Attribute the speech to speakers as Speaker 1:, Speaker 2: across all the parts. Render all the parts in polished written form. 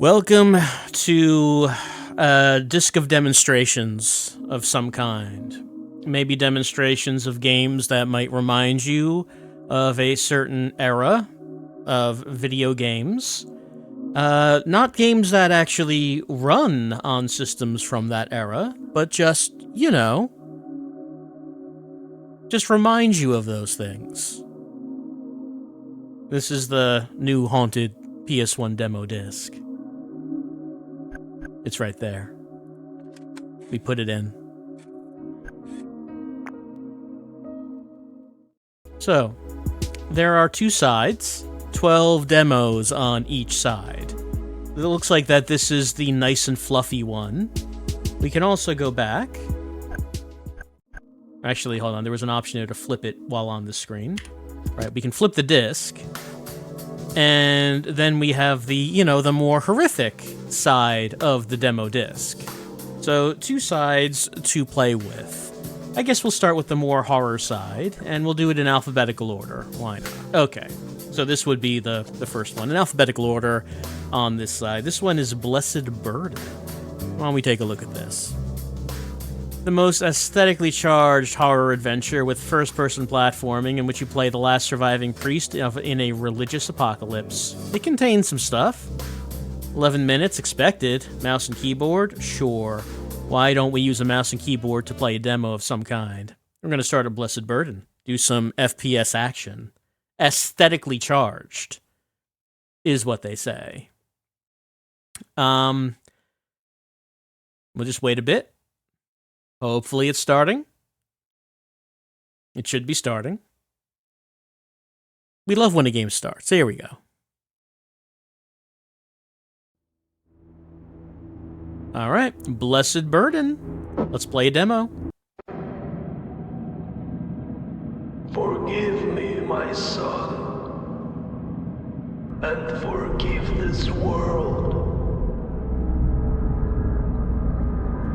Speaker 1: Welcome to a disc of demonstrations of some kind. Maybe demonstrations of games that might remind you of a certain era of video games. Not games that actually run on systems from that era, but just, just remind you of those things. This is the new haunted PS1 demo disc. It's right there. We put it in. So, there are two sides, 12 demos on each side. It looks like that this is the nice and fluffy one. We can also go back. Actually, hold on, there was an option there to flip it while on the screen. Right, we can flip the disc. And then we have the, the more horrific side of the demo disc. So, two sides to play with. I guess we'll start with the more horror side, and we'll do it in alphabetical order. Why not? Okay, so this would be the first one. In alphabetical order on this side. This one is Blessed Burden. Why don't we take a look at this? The most aesthetically charged horror adventure with first-person platforming in which you play the last surviving priest in a religious apocalypse. It contains some stuff. 11 minutes expected. Mouse and keyboard? Sure. Why don't we use a mouse and keyboard to play a demo of some kind? We're going to start a Blessed Burden. Do some FPS action. Aesthetically charged is what they say. We'll just wait a bit. Hopefully it's starting. It should be starting. We love when a game starts. Here we go. All right, Blessed Burden. Let's play a demo.
Speaker 2: Forgive me, my son, and forgive this world.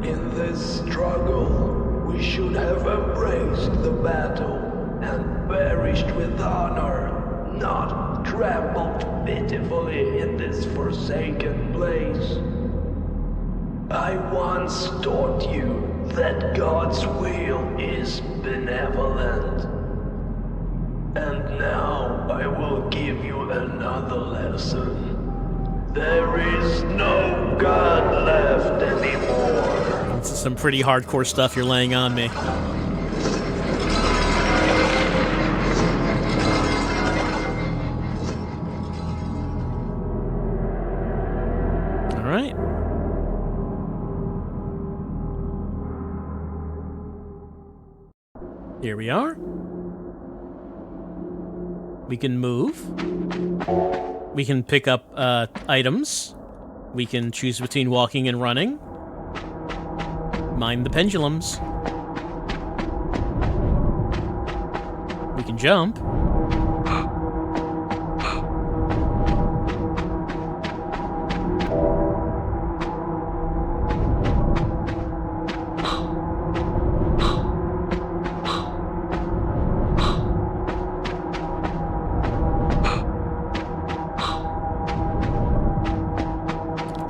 Speaker 2: In this struggle, we should have embraced the battle and perished with honor, not trampled pitifully in this forsaken place. I once taught you that God's will is benevolent. And now I will give you another lesson. There is no God left anymore.
Speaker 1: This is some pretty hardcore stuff you're laying on me. All right. Here we are. We can move. We can pick up items. We can choose between walking and running. Mind the pendulums. We can jump.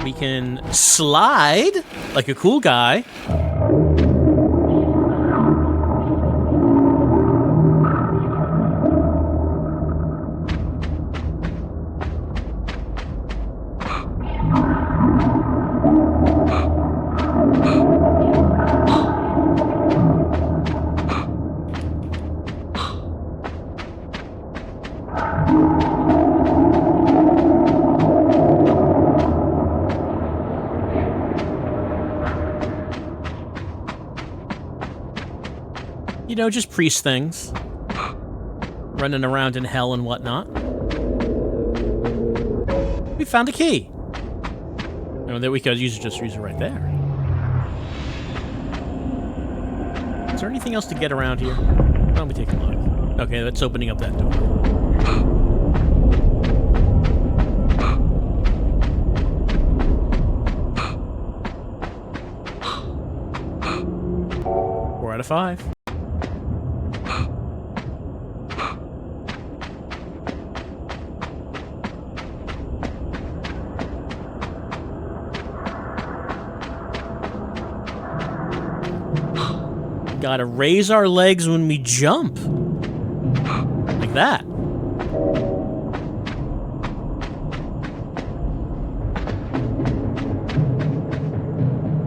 Speaker 1: We can slide like a cool guy. Just priest things. Running around in hell and whatnot. We found a key. That we could just use it right there. Is there anything else to get around here? Why don't we take a look? Okay, that's opening up that door. 4 out of 5. Gotta raise our legs when we jump. Like that.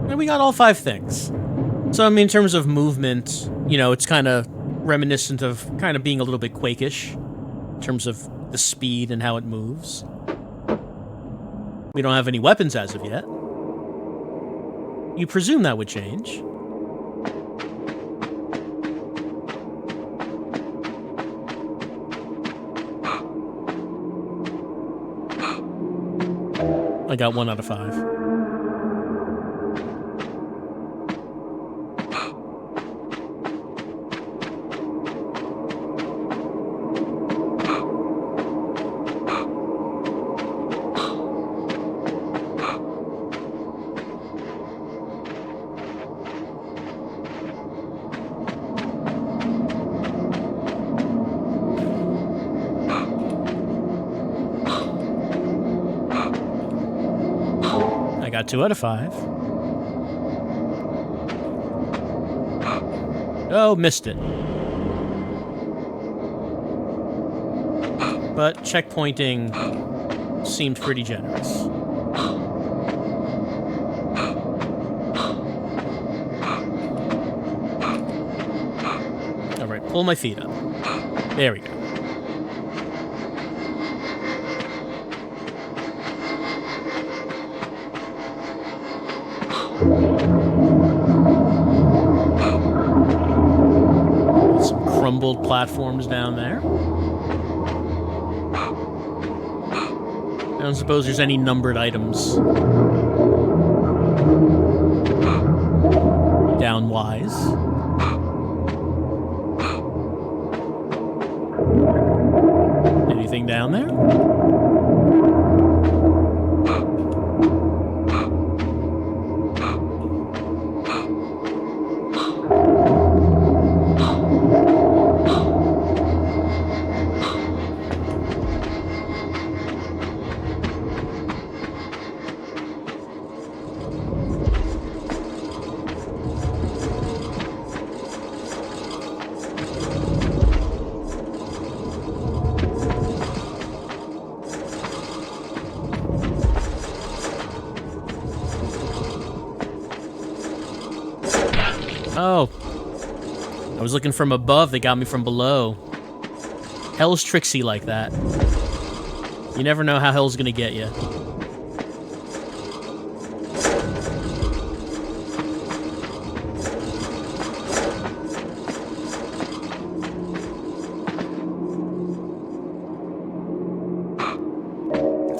Speaker 1: And we got all 5 things. So, I mean, in terms of movement, you know, it's kind of reminiscent of kind of being a little bit Quake-ish in terms of the speed and how it moves. We don't have any weapons as of yet. You presume that would change. I got 1 out of 5. I got 2 out of 5. Oh, missed it. But checkpointing seemed pretty generous. Alright, pull my feet up. There we go. Some crumbled platforms down there. I don't suppose there's any numbered items down-wise. Anything down there? Oh. I was looking from above, they got me from below. Hell's tricksy like that. You never know how hell's gonna get you.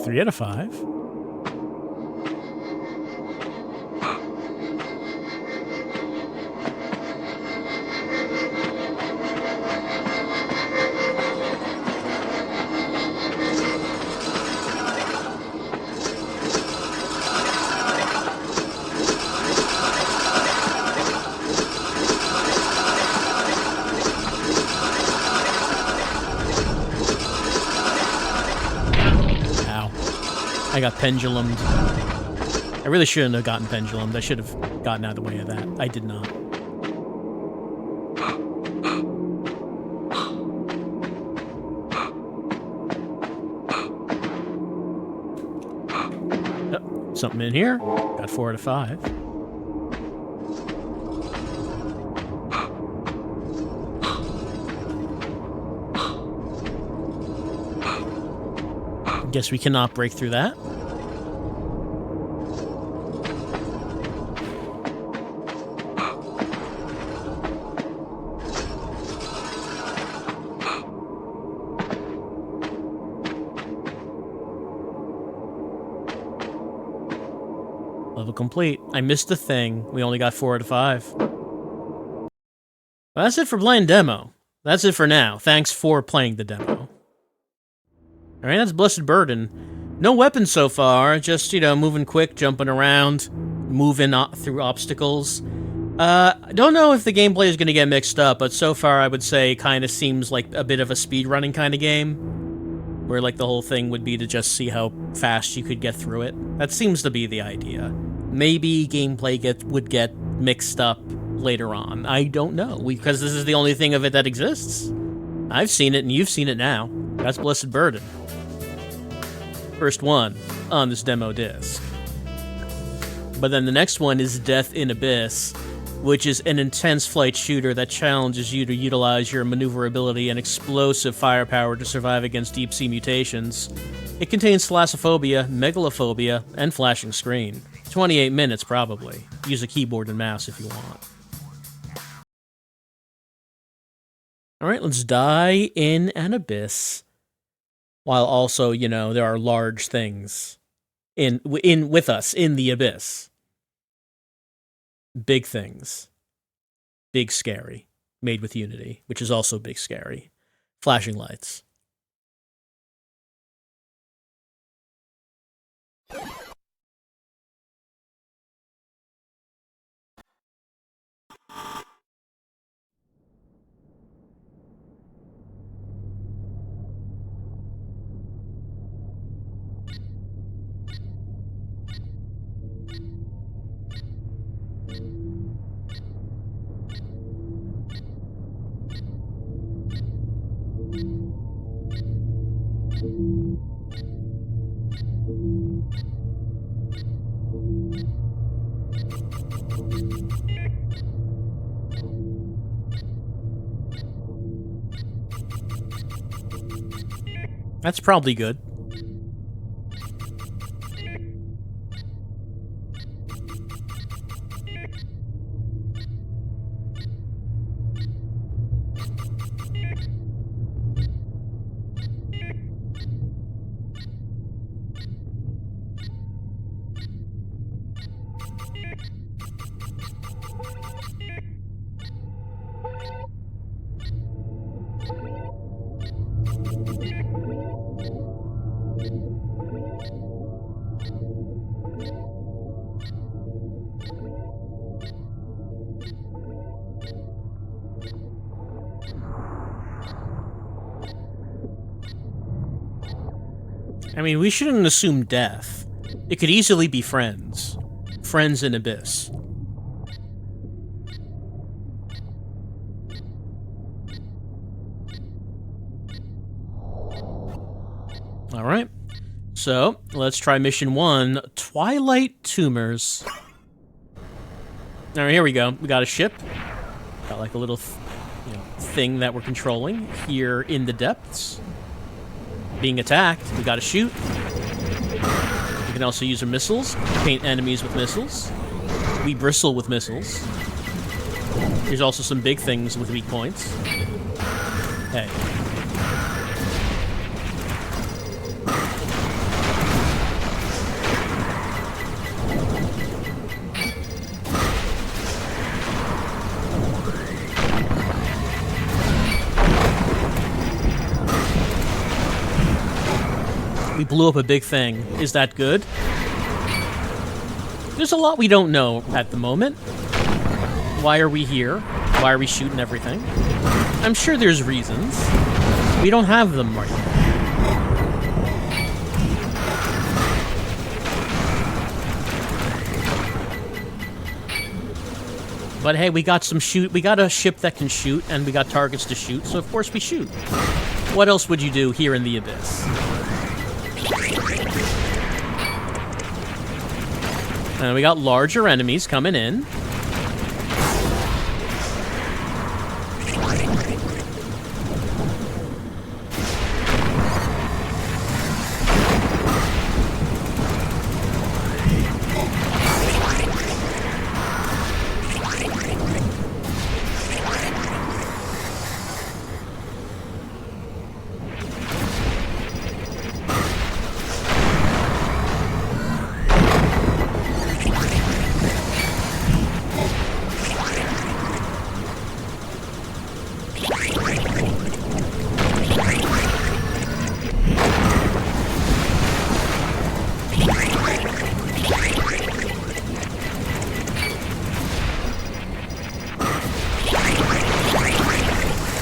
Speaker 1: Three out of 5. I got pendulumed. I really shouldn't have gotten pendulumed. I should have gotten out of the way of that. I did not. Oh, something in here. Got 4 out of 5. Guess we cannot break through that. Level complete. I missed the thing. We only got 4 out of 5. Well, that's it for playing demo. That's it for now. Thanks for playing the demo. Alright, that's Blessed Burden. No weapons so far, just, you know, moving quick, jumping around, moving through obstacles. I don't know if the gameplay is going to get mixed up, but so far I would say kind of seems like a bit of a speedrunning kind of game, where like the whole thing would be to just see how fast you could get through it. That seems to be the idea. Maybe gameplay would get mixed up later on. I don't know, because this is the only thing of it that exists. I've seen it, and you've seen it now. That's Blessed Burden. First one on this demo disc. But then the next one is Death in Abyss, which is an intense flight shooter that challenges you to utilize your maneuverability and explosive firepower to survive against deep-sea mutations. It contains thalassophobia, megalophobia, and flashing screen. 28 minutes, probably. Use a keyboard and mouse if you want. Alright, let's die in an abyss. While also, you know, there are large things with us in the abyss. Big things. Big scary. Made with Unity, which is also big scary. Flashing lights. That's probably good. I mean, we shouldn't assume death. It could easily be friends. Friends in Abyss. Alright. So, let's try mission 1, Twilight Tumors. Alright, here we go. We got a ship. Got like a little thing that we're controlling here in the depths. Being attacked, we gotta shoot. We can also use our missiles, paint enemies with missiles. We bristle with missiles. There's also some big things with weak points. Hey. We blew up a big thing. Is that good? There's a lot we don't know at the moment. Why are we here? Why are we shooting everything? I'm sure there's reasons. We don't have them right now. But hey, we got a ship that can shoot, and we got targets to shoot, so of course we shoot. What else would you do here in the Abyss? And we got larger enemies coming in.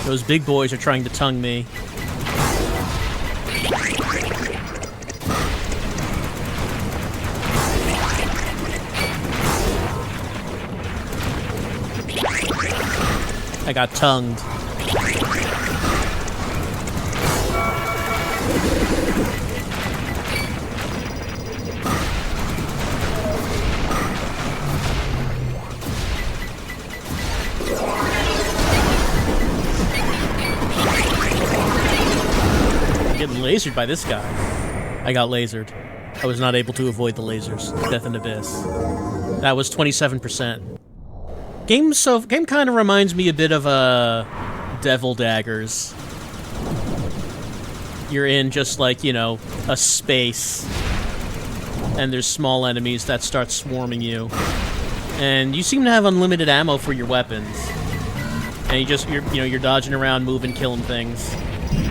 Speaker 1: Those big boys are trying to tongue me. I got tongued. I'm getting lasered by this guy. I got lasered. I was not able to avoid the lasers. Death and Abyss. That was 27%. Game kind of reminds me a bit of Devil Daggers. You're in just like, you know, a space, and there's small enemies that start swarming you, and you seem to have unlimited ammo for your weapons, and you're dodging around, moving, killing things.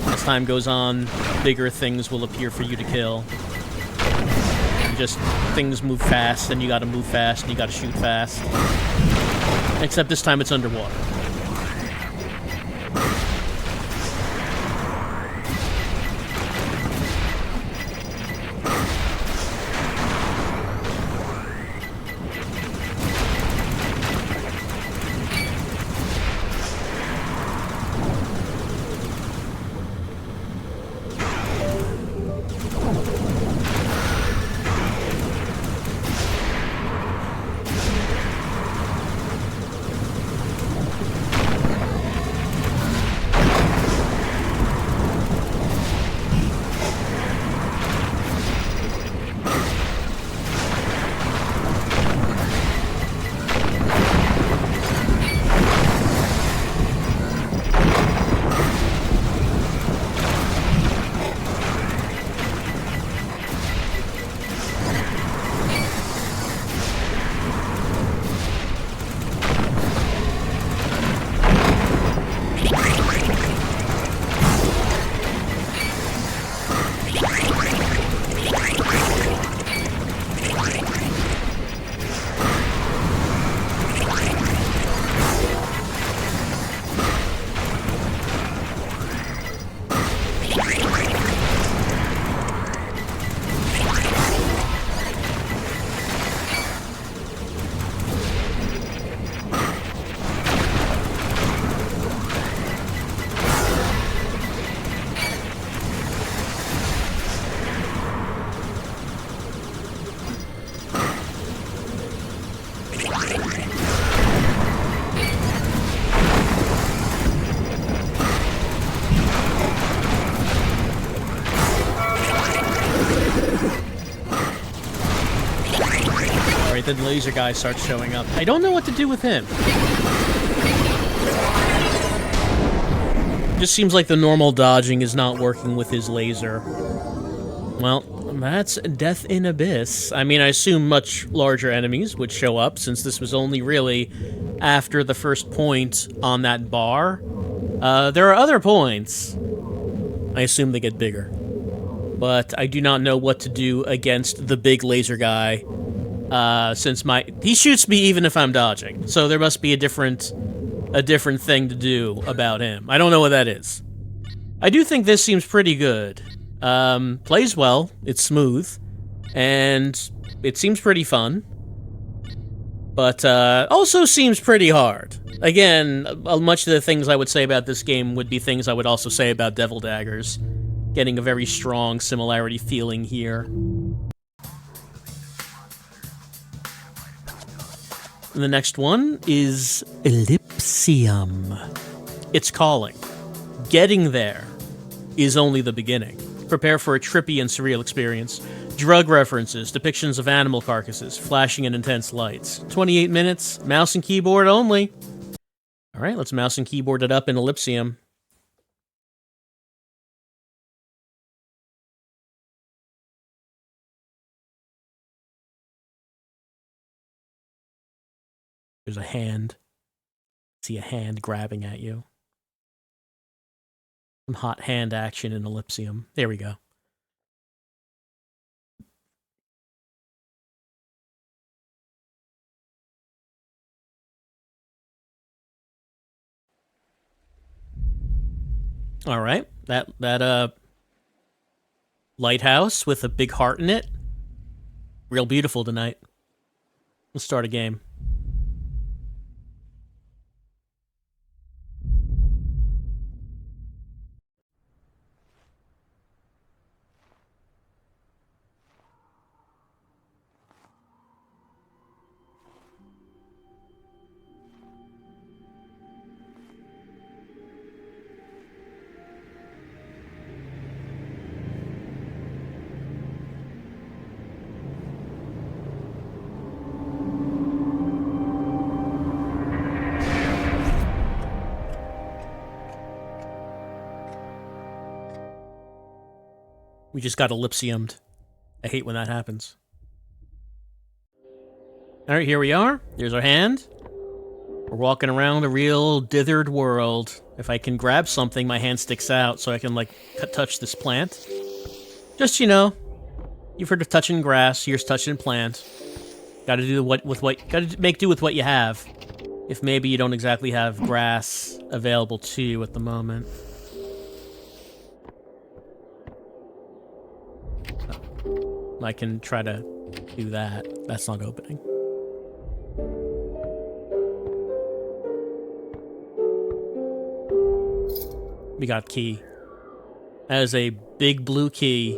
Speaker 1: As time goes on, bigger things will appear for you to kill. Just things move fast, and you gotta move fast, and you gotta shoot fast. Except this time it's underwater. Then the laser guy starts showing up. I don't know what to do with him. Just seems like the normal dodging is not working with his laser. Well, that's Death in Abyss. I mean, I assume much larger enemies would show up, since this was only really after the first point on that bar. There are other points. I assume they get bigger. But I do not know what to do against the big laser guy. Since he shoots me even if I'm dodging, so there must be a different thing to do about him. I don't know what that is. I do think this seems pretty good. Plays well, it's smooth, and it seems pretty fun. But, also seems pretty hard. Again, much of the things I would say about this game would be things I would also say about Devil Daggers. Getting a very strong similarity feeling here. And the next one is Eclipsium. It's calling. Getting there is only the beginning. Prepare for a trippy and surreal experience. Drug references, depictions of animal carcasses, flashing and intense lights. 28 minutes, mouse and keyboard only. Alright, let's mouse and keyboard it up in Eclipsium. There's a hand. See a hand grabbing at you. Some hot hand action in Eclipsium. There we go. All right. That lighthouse with a big heart in it. Real beautiful tonight. Let's start a game. We just got ellipsiumed. I hate when that happens. Alright, here we are. There's our hand. We're walking around a real dithered world. If I can grab something, my hand sticks out so I can, like, touch this plant. Just, you know, you've heard of touching grass, here's touching plant. Gotta make do with what you have. If maybe you don't exactly have grass available to you at the moment. I can try to do that. That's not opening. We got key. That is a big blue key.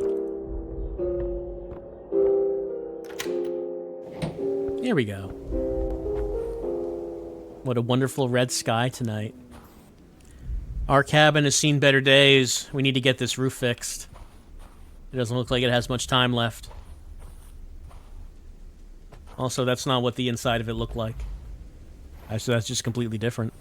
Speaker 1: Here we go. What a wonderful red sky tonight. Our cabin has seen better days. We need to get this roof fixed. It doesn't look like it has much time left. Also, that's not what the inside of it looked like. So that's just completely different.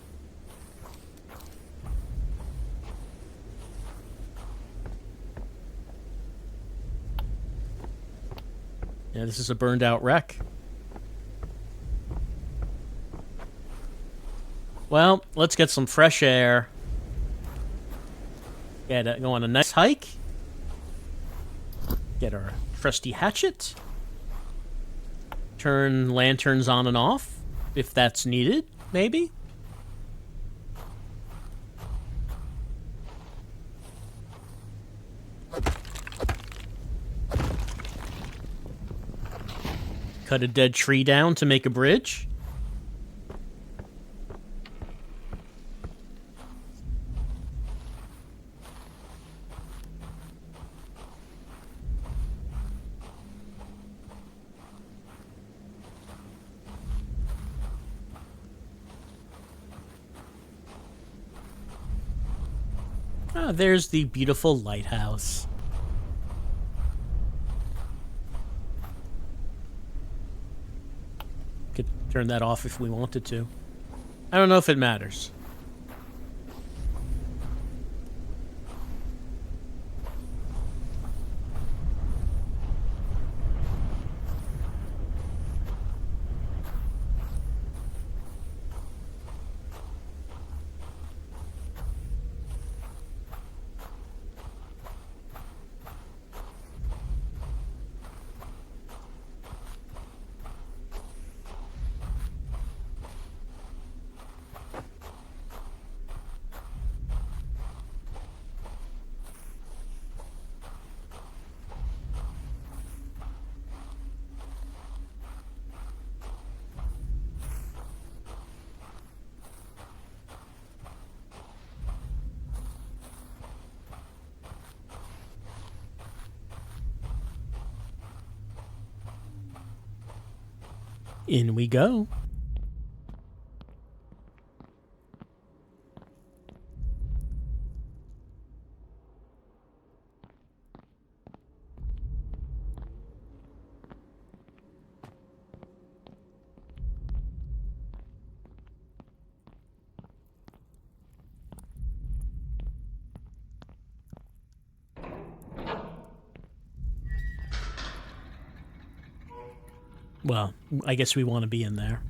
Speaker 1: Yeah, this is a burned out wreck. Well, let's get some fresh air. Go on a nice hike. Get our trusty hatchet. Turn lanterns on and off, if that's needed, maybe? Cut a dead tree down to make a bridge. Ah, there's the beautiful lighthouse. Could turn that off if we wanted to. I don't know if it matters. In we go. Well, I guess we want to be in there.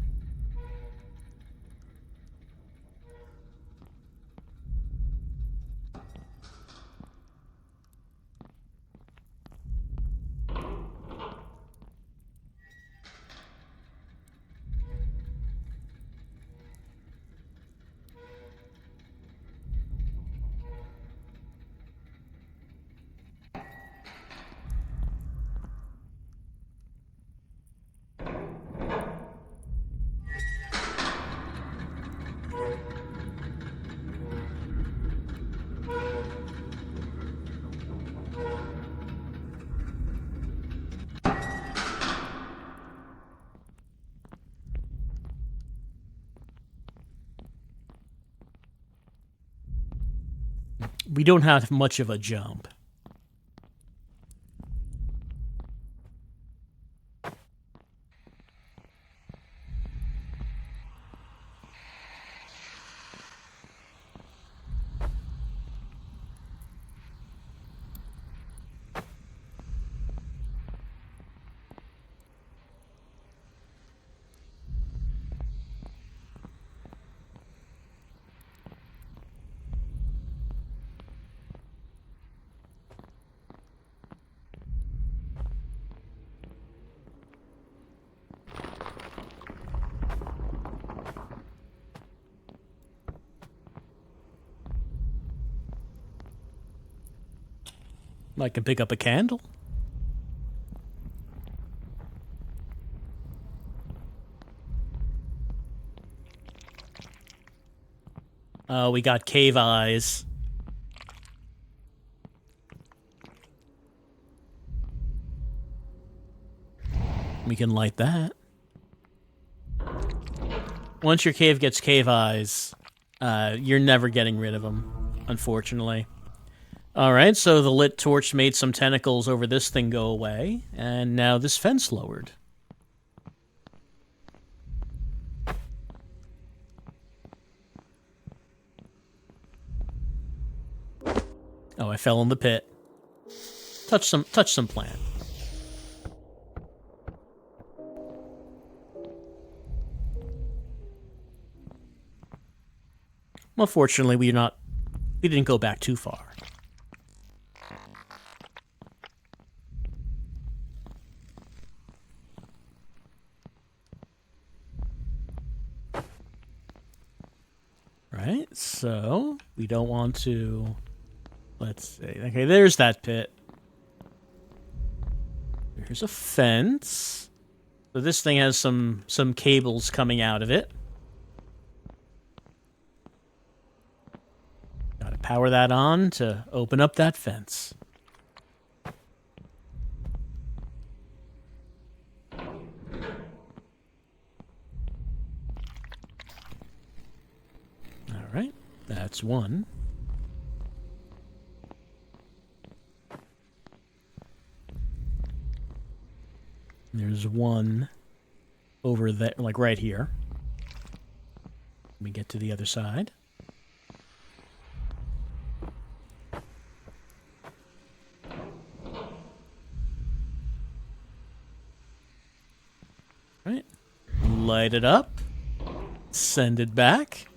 Speaker 1: We don't have much of a jump. I can pick up a candle. Oh, we got cave eyes. We can light that. Once your cave gets cave eyes, you're never getting rid of them, unfortunately. Alright, so the lit torch made some tentacles over this thing go away, and now this fence lowered. Oh, I fell in the pit. Touch some plant. Well, fortunately, we didn't go back too far. Right, so we don't want to. Let's see. Okay, there's that pit. Here's a fence. So this thing has some cables coming out of it. Gotta power that on to open up that fence. Alright, that's one. There's one over there, like right here. Let me get to the other side. Right. Light it up. Send it back.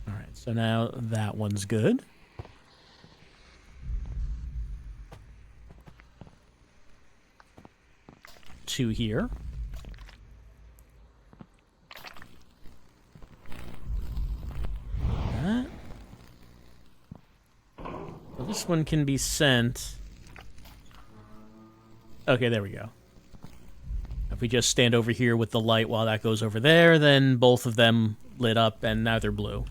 Speaker 1: Alright, so now that one's good. Two here. That. So this one can be sent. Okay, there we go. If we just stand over here with the light while that goes over there, then both of them lit up and now they're blue.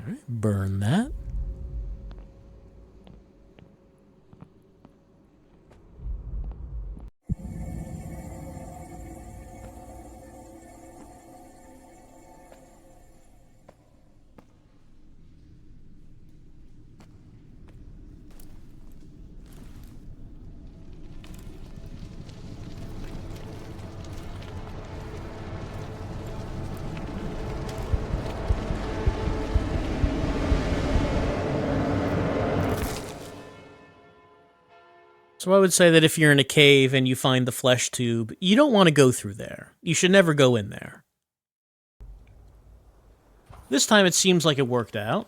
Speaker 1: Alright, burn that. So I would say that if you're in a cave and you find the flesh tube, you don't want to go through there. You should never go in there. This time it seems like it worked out.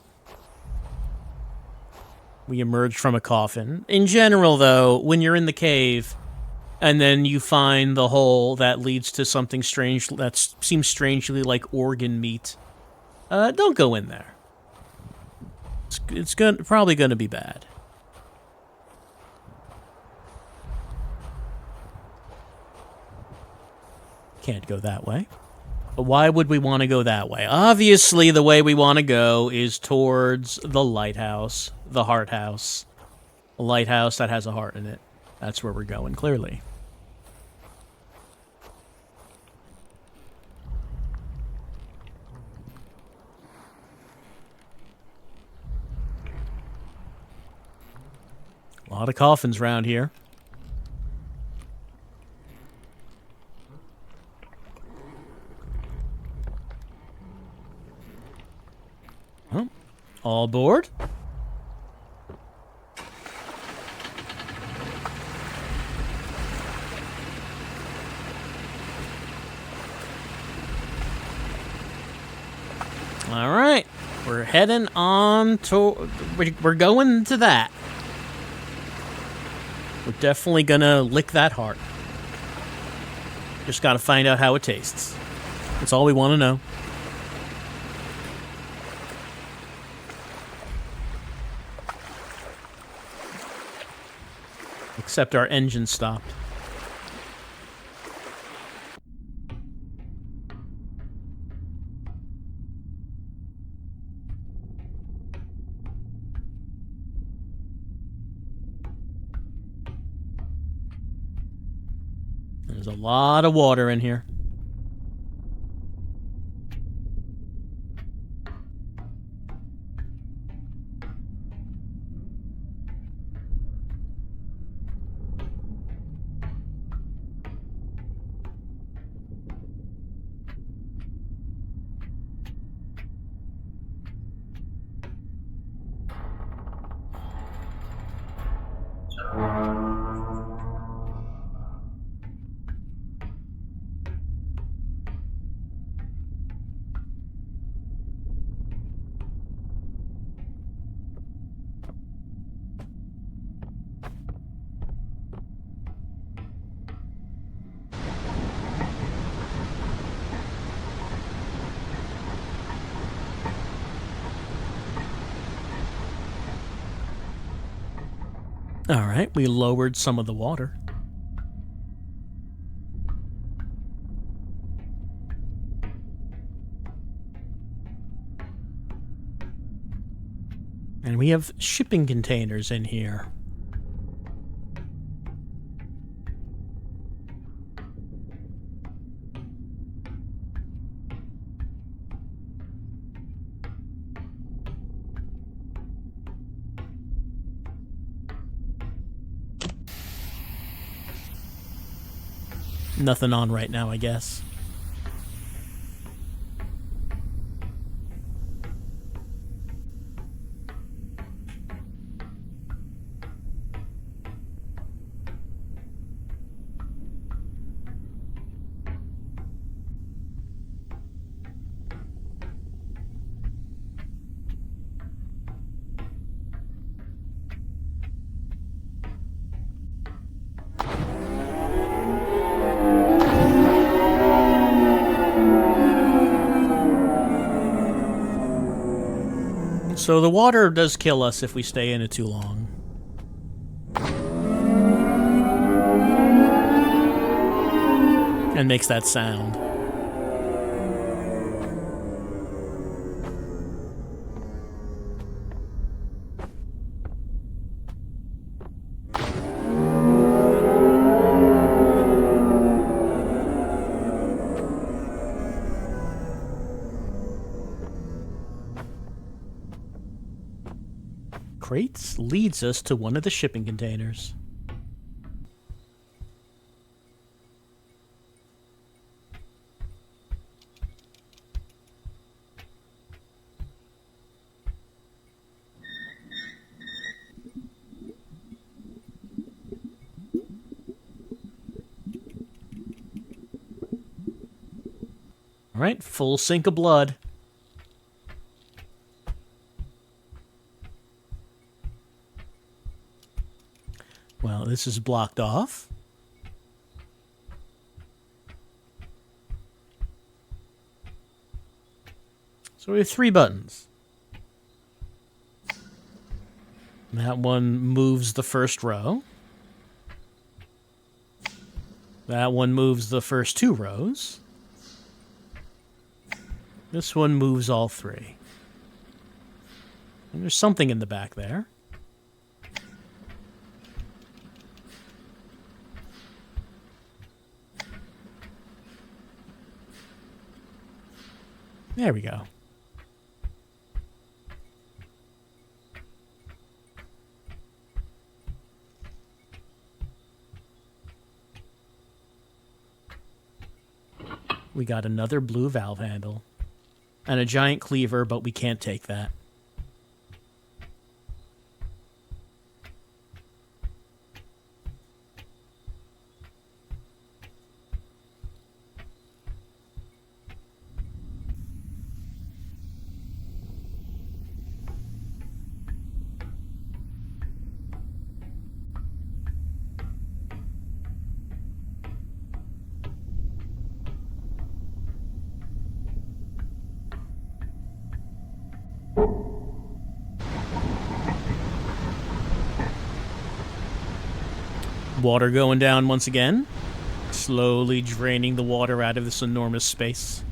Speaker 1: We emerged from a coffin. In general, though, when you're in the cave and then you find the hole that leads to something strange that seems strangely like organ meat, don't go in there. It's probably going to be bad. Can't go that way. But why would we want to go that way? Obviously, the way we want to go is towards the lighthouse, the heart house. A lighthouse that has a heart in it. That's where we're going, clearly. A lot of coffins around here. Oh, all aboard? All right. We're heading on to... We're going to that. We're definitely gonna lick that heart. Just gotta find out how it tastes. That's all we want to know. Except our engine stopped. There's a lot of water in here. Alright, we lowered some of the water. And we have shipping containers in here. Nothing on right now, I guess. So the water does kill us if we stay in it too long. And makes that sound. Crates leads us to one of the shipping containers. All right, full sink of blood. Well, this is blocked off. So we have 3 buttons. That one moves the first row. That one moves the first 2 rows. This one moves all 3. And there's something in the back there. There we go. We got another blue valve handle. And a giant cleaver, but we can't take that. Water going down once again. Slowly draining the water out of this enormous space.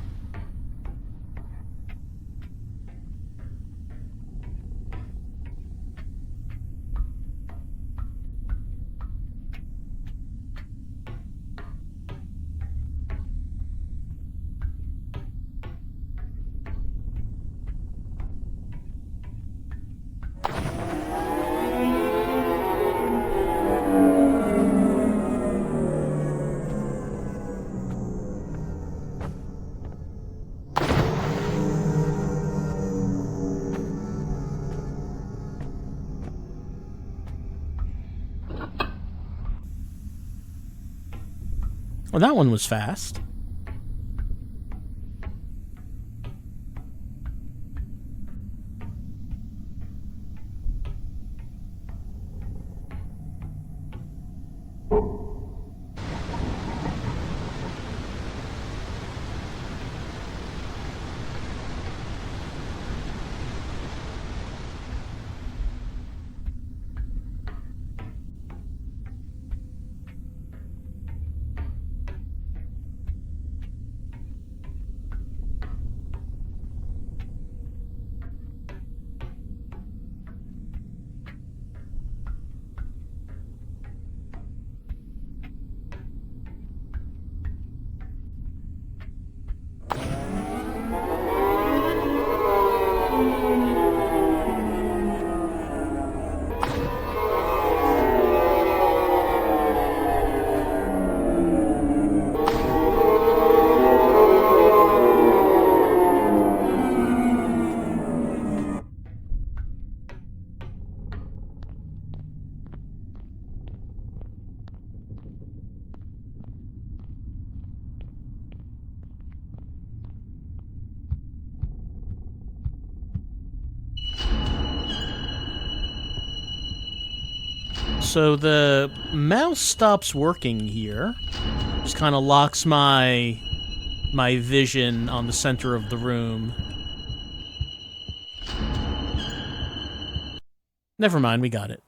Speaker 1: Well, that one was fast. So the mouse stops working here. Just kind of locks my vision on the center of the room. Never mind, we got it.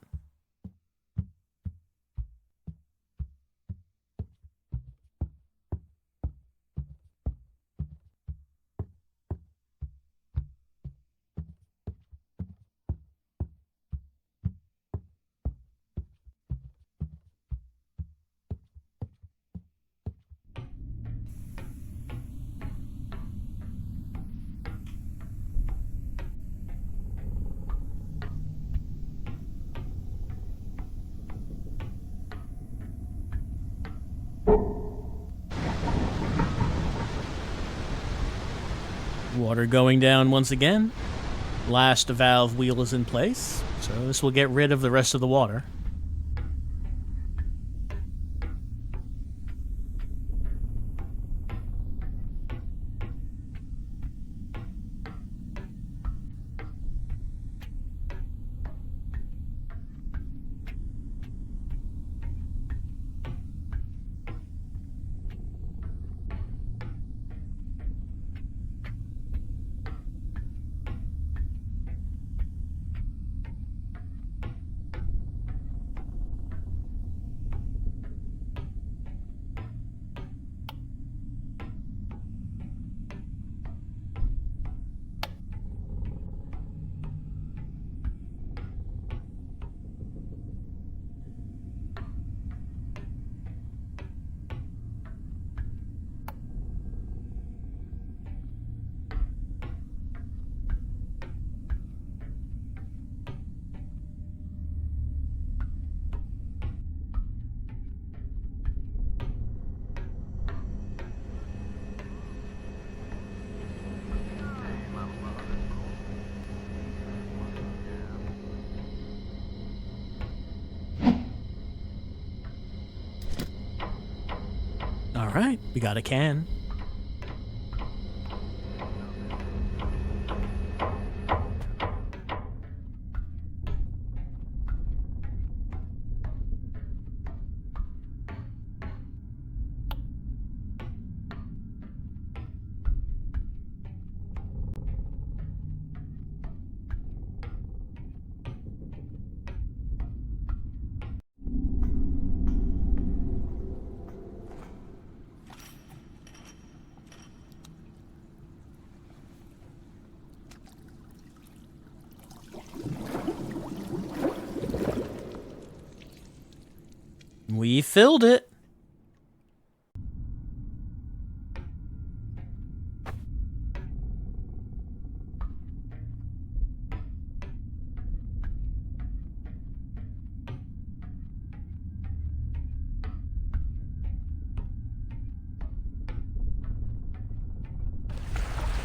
Speaker 1: Water going down once again. Last valve wheel is in place, so this will get rid of the rest of the water. Alright, we got a can. We filled it.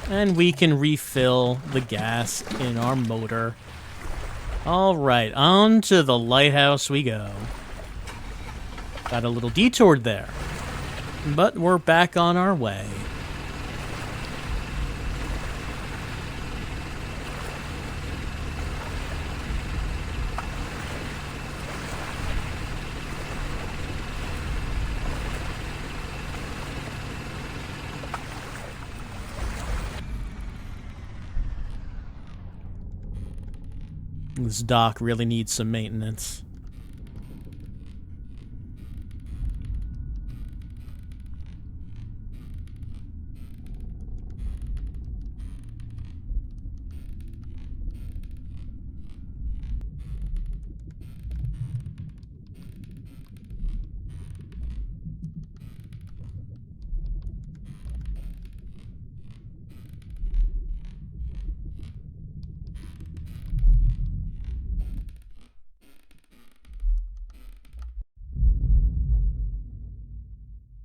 Speaker 1: And we can refill the gas in our motor. All right, on to the lighthouse we go. Got a little detour there, but we're back on our way. This dock really needs some maintenance.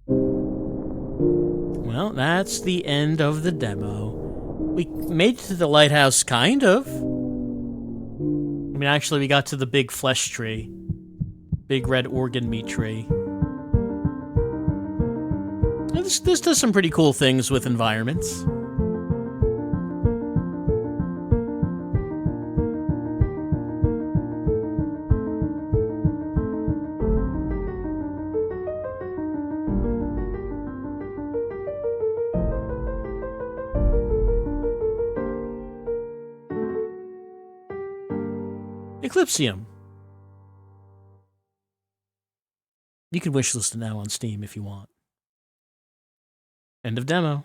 Speaker 1: Well, that's the end of the demo. We made it to the lighthouse, kind of. I mean, actually, we got to the big flesh tree. Big red organ meat tree. This does some pretty cool things with environments. Eclipsium. You can wishlist it now on Steam if you want. End of demo.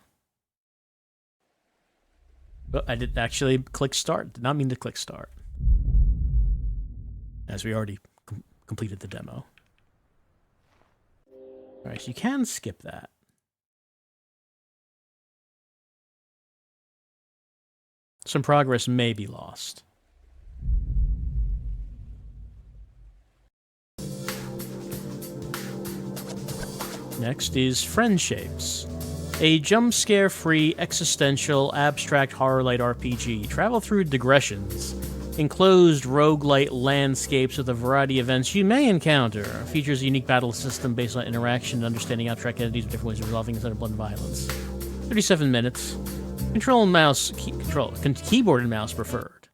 Speaker 1: But I did actually click start. Did not mean to click start. As we already completed the demo. Alright, so you can skip that. Some progress may be lost. Next is Friendshapes, a jump-scare-free, existential, abstract horror-light RPG. Travel through digressions, enclosed roguelite landscapes with a variety of events you may encounter. Features a unique battle system based on interaction and understanding abstract entities with different ways of resolving instead of blood and violence. 37 minutes. Control and mouse, keyboard and mouse preferred.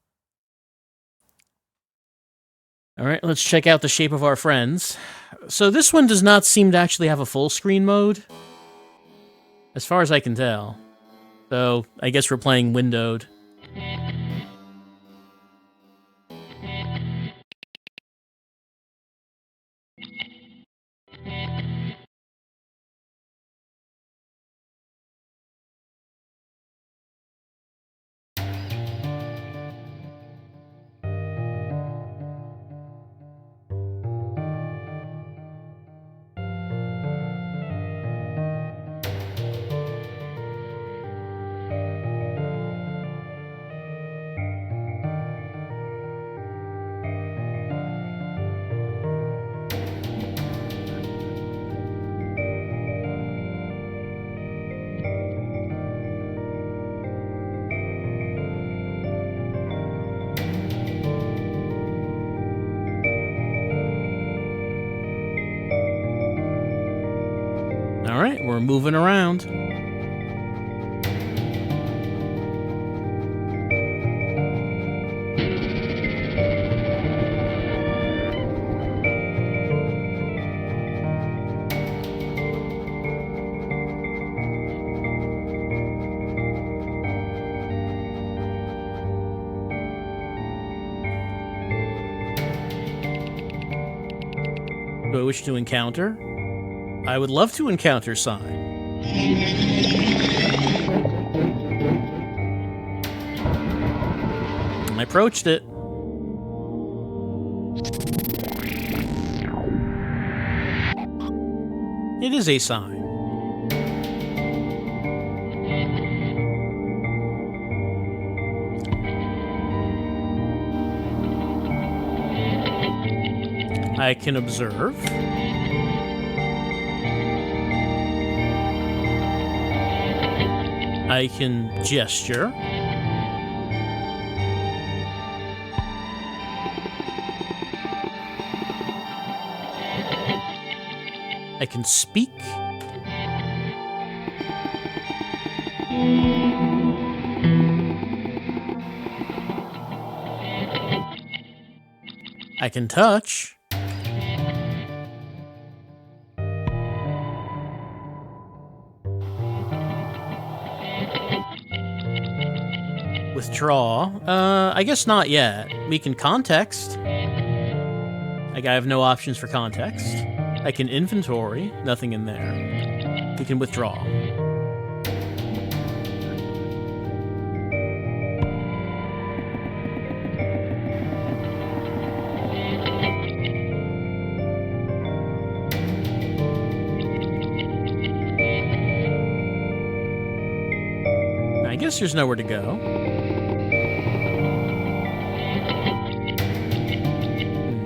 Speaker 1: Alright, let's check out the shape of our friends. So this one does not seem to actually have a full screen mode, as far as I can tell. So, I guess we're playing windowed. Alright, we're moving around. Do I wish to encounter? I would love to encounter sign. I approached it. It is a sign. I can observe. I can gesture. I can speak. I can touch. Withdraw. I guess not yet. We can context. Like, I have no options for context. I can inventory. Nothing in there. We can withdraw. I guess there's nowhere to go.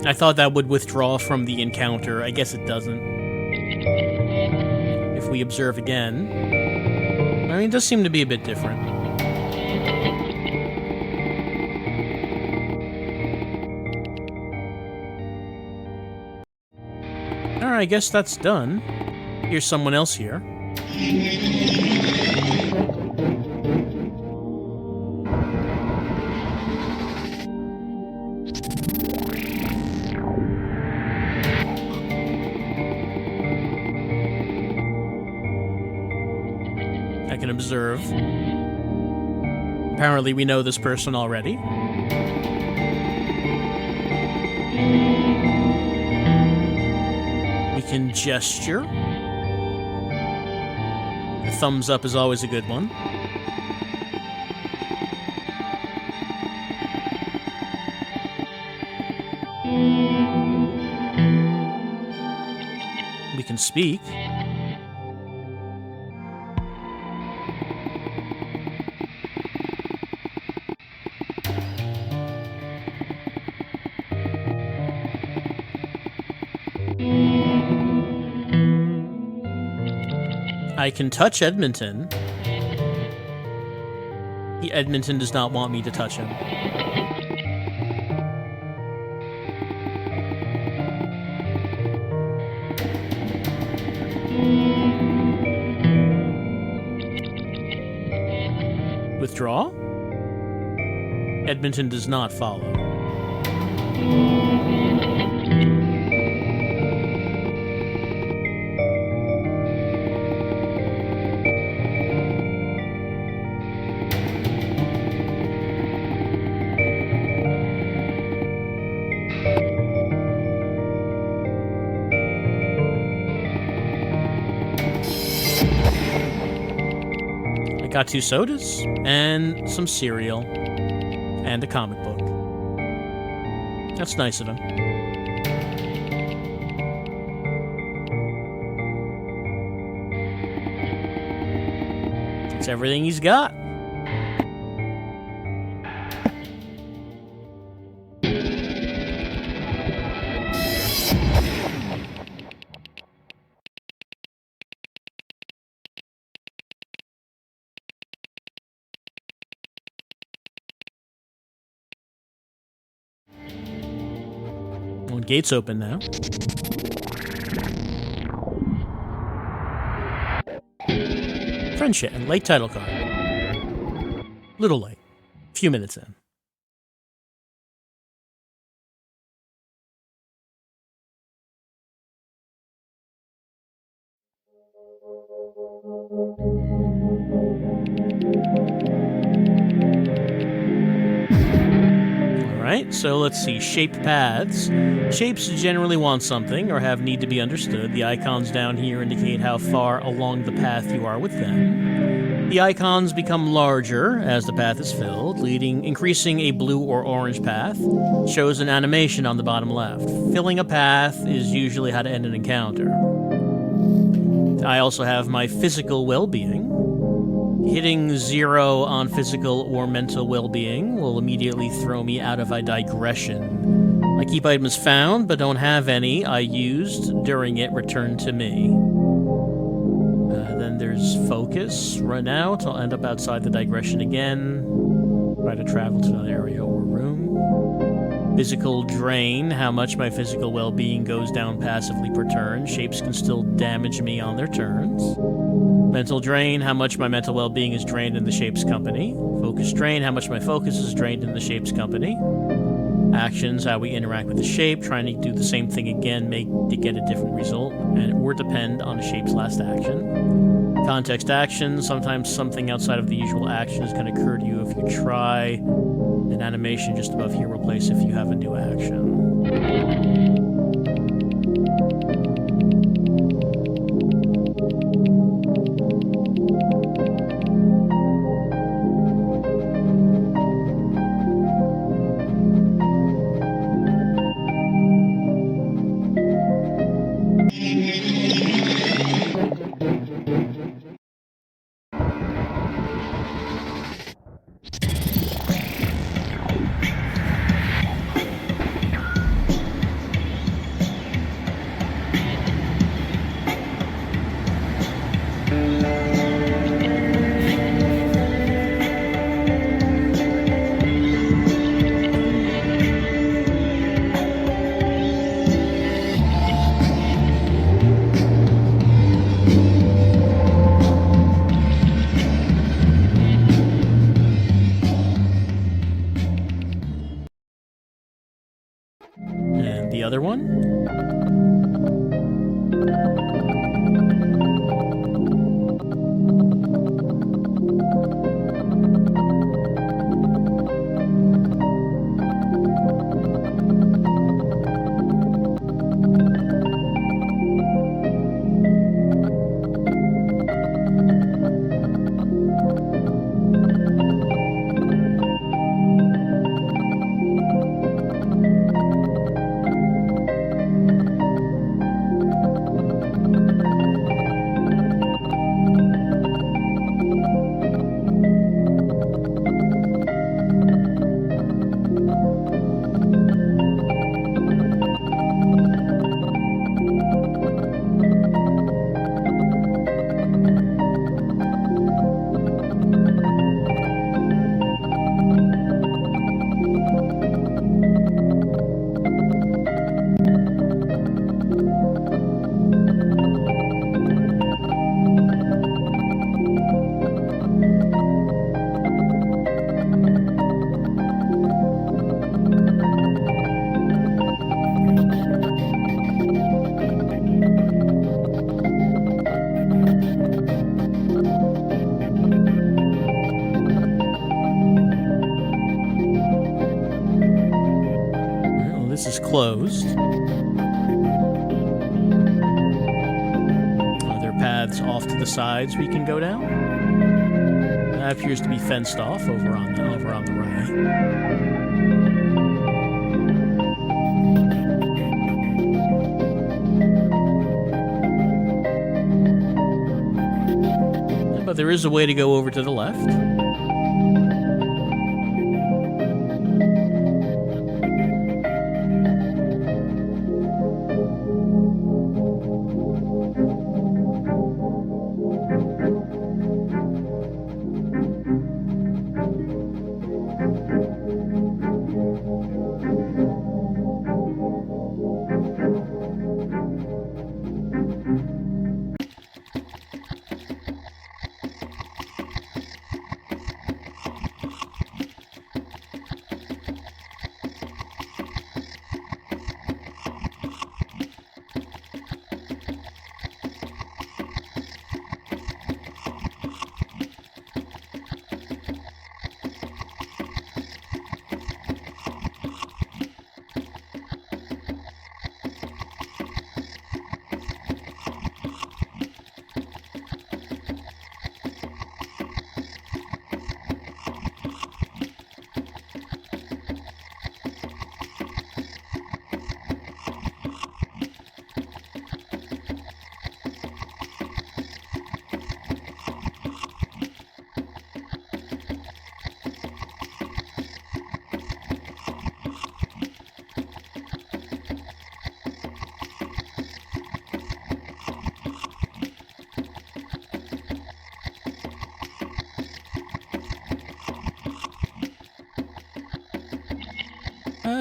Speaker 1: I thought that would withdraw from the encounter. I guess it doesn't. If we observe again... I mean, it does seem to be a bit different. Alright, I guess that's done. Here's someone else here. I can observe. Apparently we know this person already. We can gesture. The thumbs up is always a good one. We can speak. I can touch Edmonton. Edmonton does not want me to touch him. Withdraw? Edmonton does not follow. Got 2 sodas, and some cereal, and a comic book. That's nice of him. That's everything he's got. Gates open now. Friendship and late title card. Little late. Few minutes in. Alright, so let's see. Shaped paths. Shapes generally want something or have need to be understood. The icons down here indicate how far along the path you are with them. The icons become larger as the path is filled, increasing a blue or orange path. Shows an animation on the bottom left. Filling a path is usually how to end an encounter. I also have my physical well-being. Hitting 0 on physical or mental well-being will immediately throw me out of a digression. I keep items found, but don't have any I used during it returned to me. Then there's focus. Run out. I'll end up outside the digression again. Try to travel to another area or room. Physical drain. How much my physical well-being goes down passively per turn. Shapes can still damage me on their turns. Mental drain. How much my mental well-being is drained in the Shapes company. Focus drain. How much my focus is drained in the Shapes company. Actions, how we interact with the shape, trying to do the same thing again to get a different result, or depend on a shape's last action. Context action, sometimes something outside of the usual action is going to occur to you if you try. An animation just above here will place if you have a new action. And the other one? This is closed. Are there paths off to the sides we can go down? That appears to be fenced off over on the right. But there is a way to go over to the left.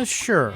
Speaker 1: Sure.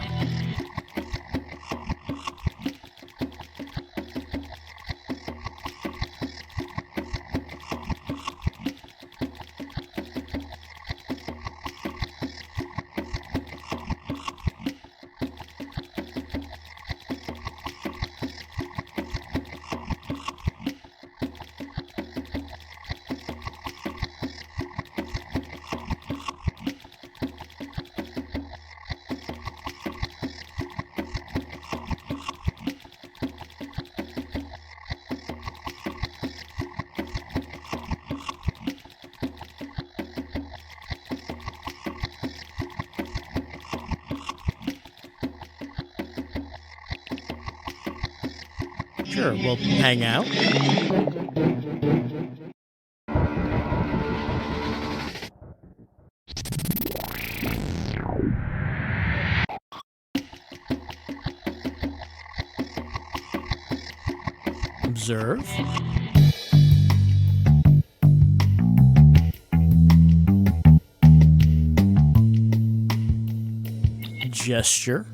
Speaker 1: Sure, we'll hang out. Observe. Gesture.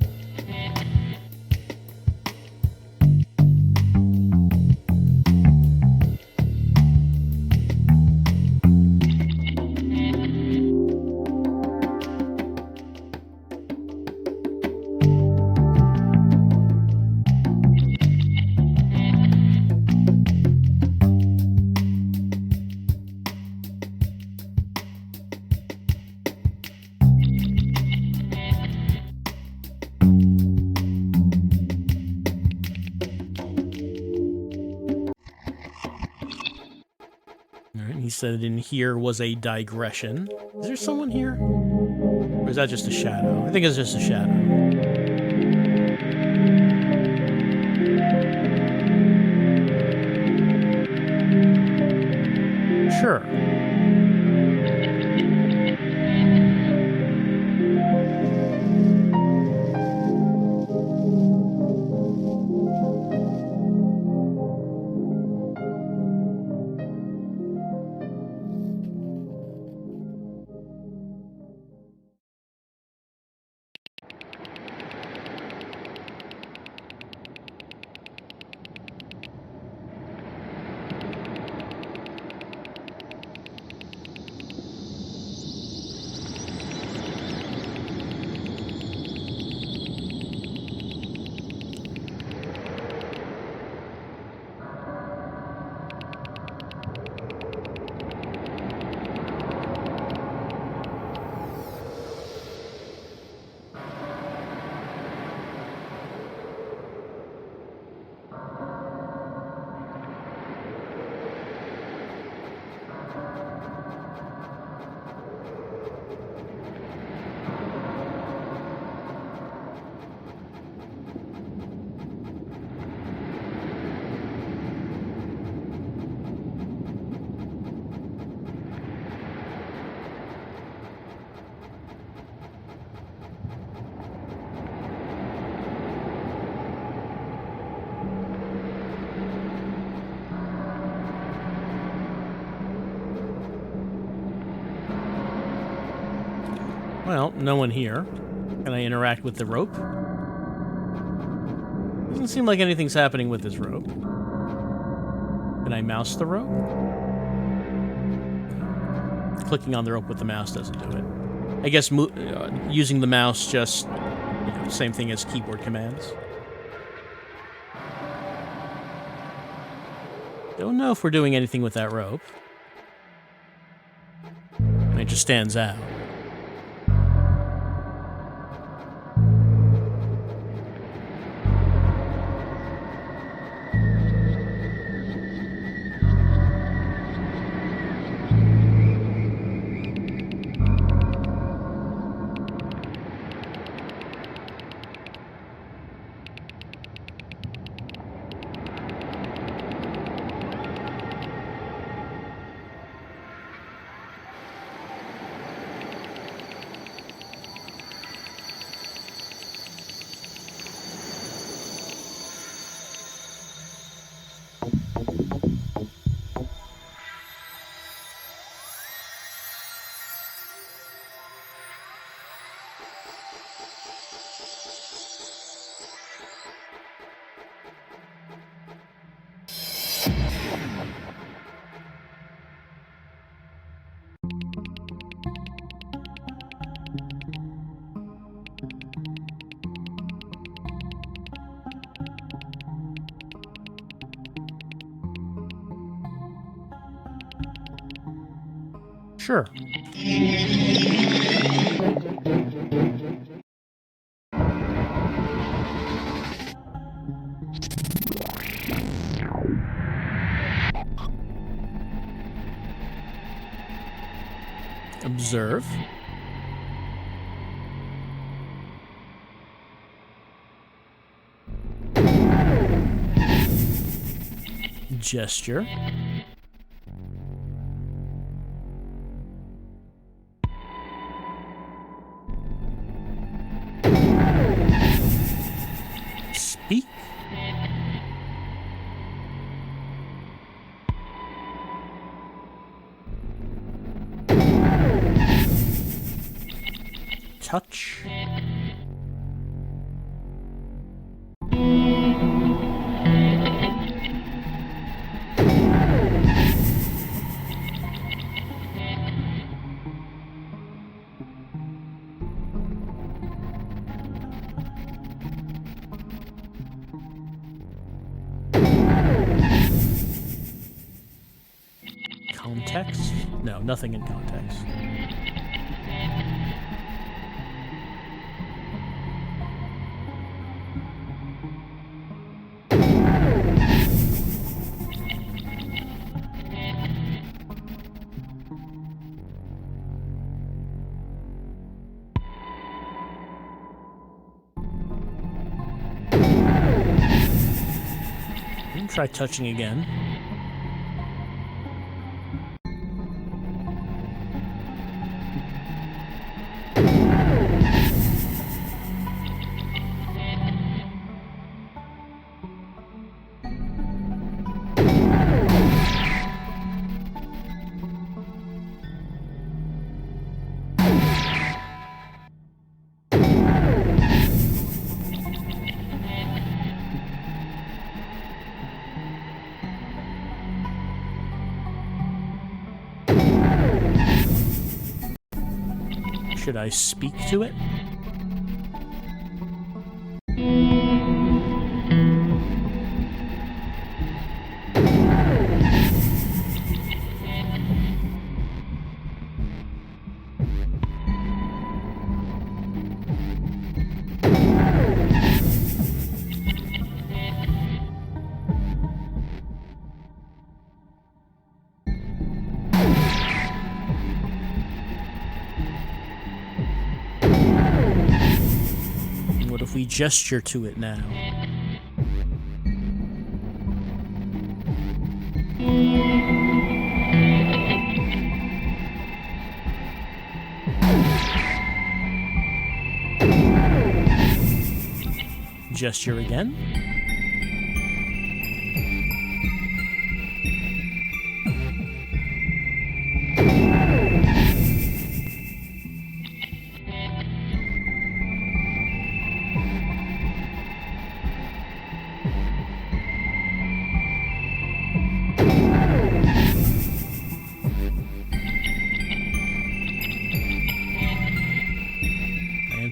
Speaker 1: Alright, he said in here was a digression. Is there someone here? Or is that just a shadow? I think it's just a shadow. Sure. Well, no one here. Can I interact with the rope? Doesn't seem like anything's happening with this rope. Can I mouse the rope? Clicking on the rope with the mouse doesn't do it. I guess using the mouse just, same thing as keyboard commands. Don't know if we're doing anything with that rope. It just stands out. Sure. Observe. Gesture. Speak. Touch. Context? No, nothing in context. Try touching again. Should I speak to it? What if we gesture to it now? Gesture again.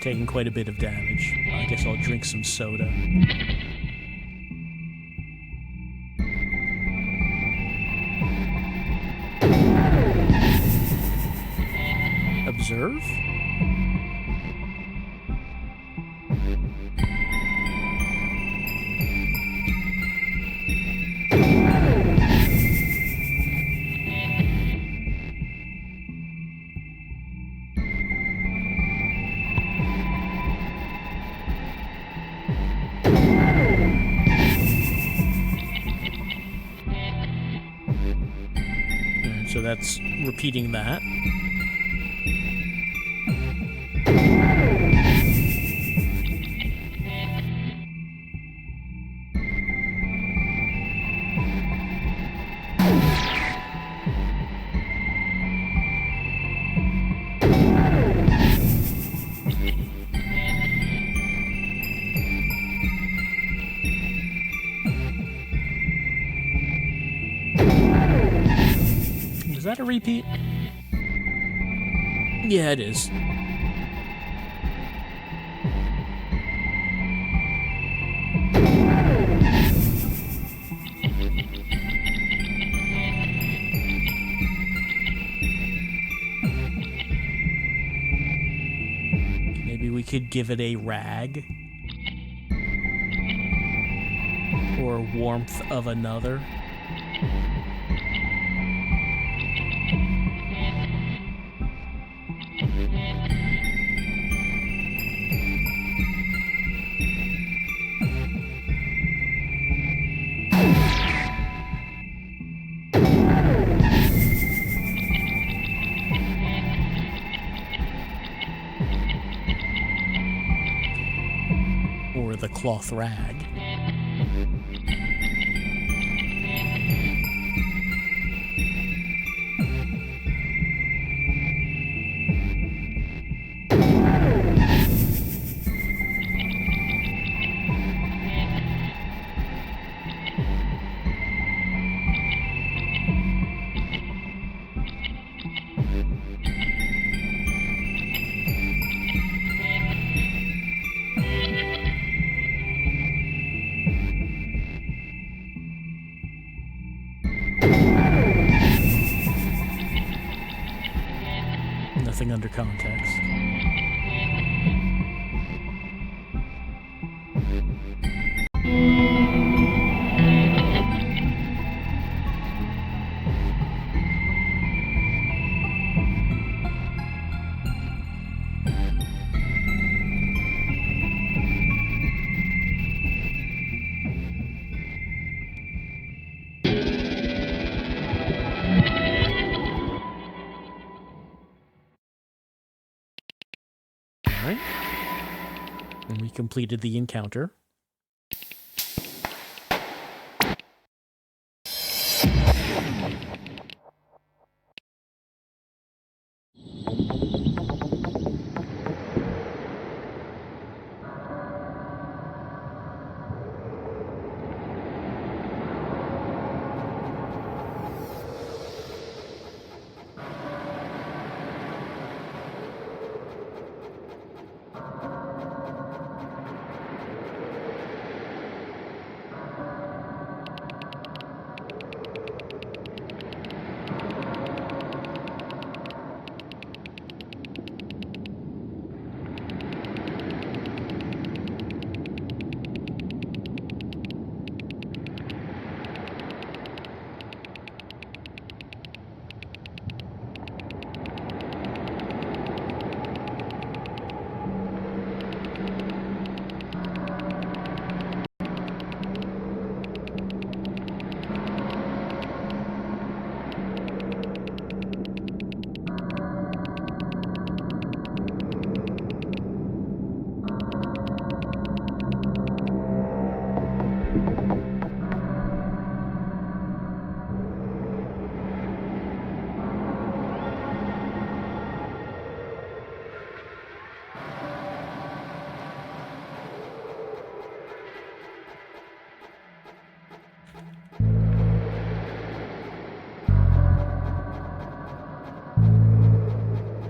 Speaker 1: Taking quite a bit of damage. I guess I'll drink some soda. Observe. So that's repeating that. that a repeat? Yeah, it is. Maybe we could give it a rag. Or warmth of another. Or the cloth rag. Nothing under context. Alright. And we completed the encounter.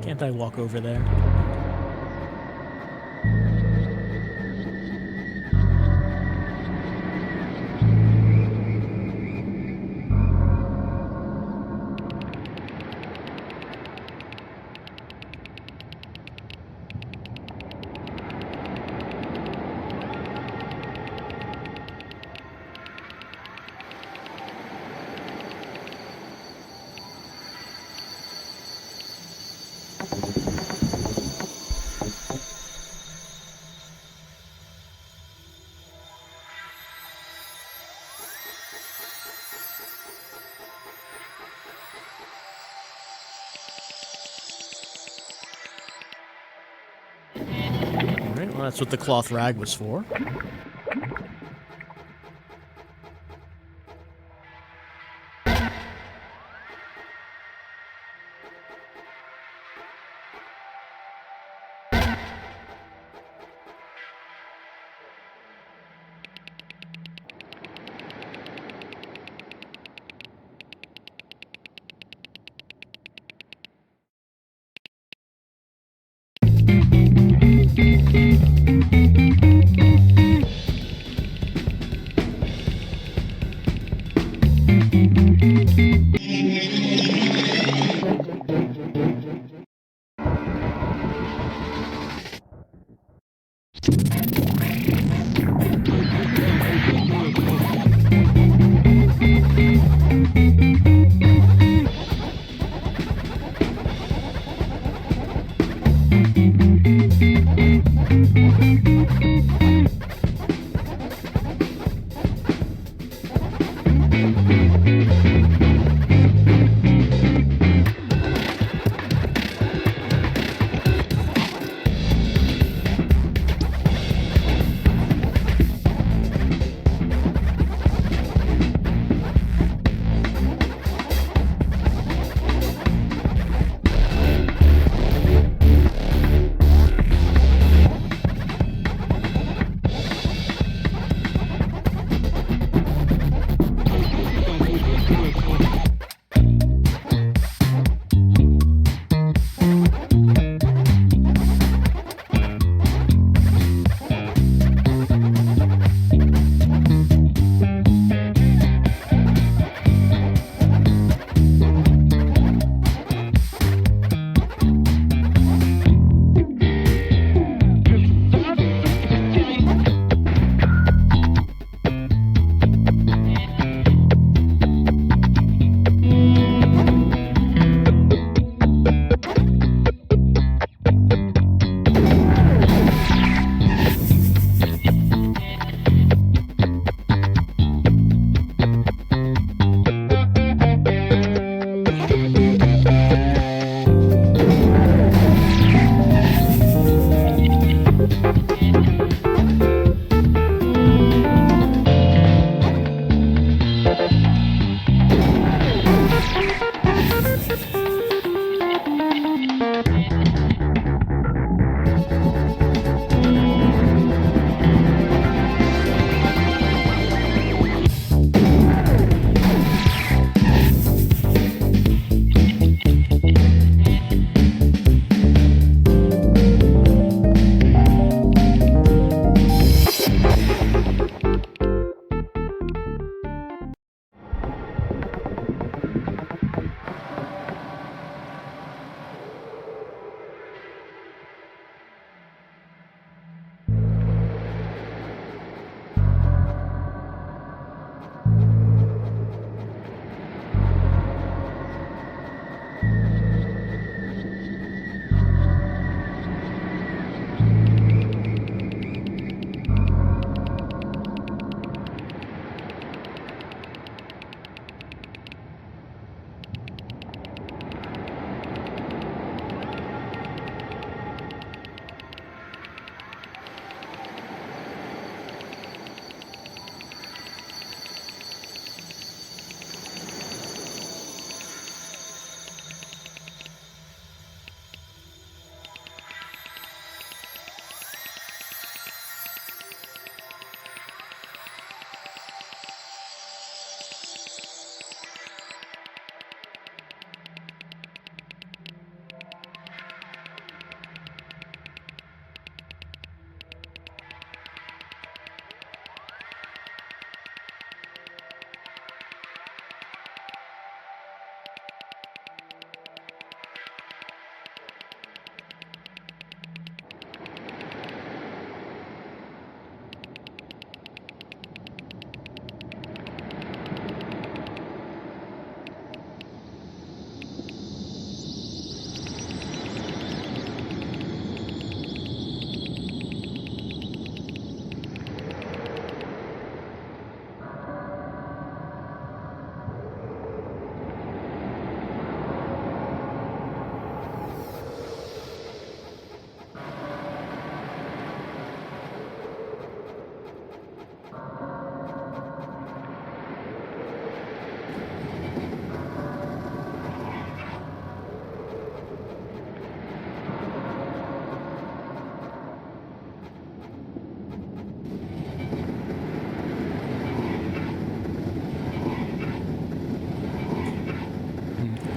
Speaker 1: Can't I walk over there? Alright, well that's what the cloth rag was for.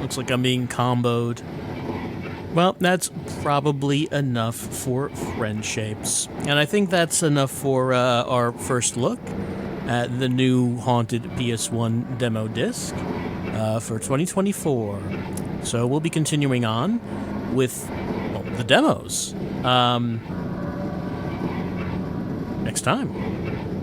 Speaker 1: Looks like I'm being comboed. Well, that's probably enough for Friendshapes. And I think that's enough for our first look at the new Haunted PS1 demo disc for 2024. So we'll be continuing on with, well, the demos. next time.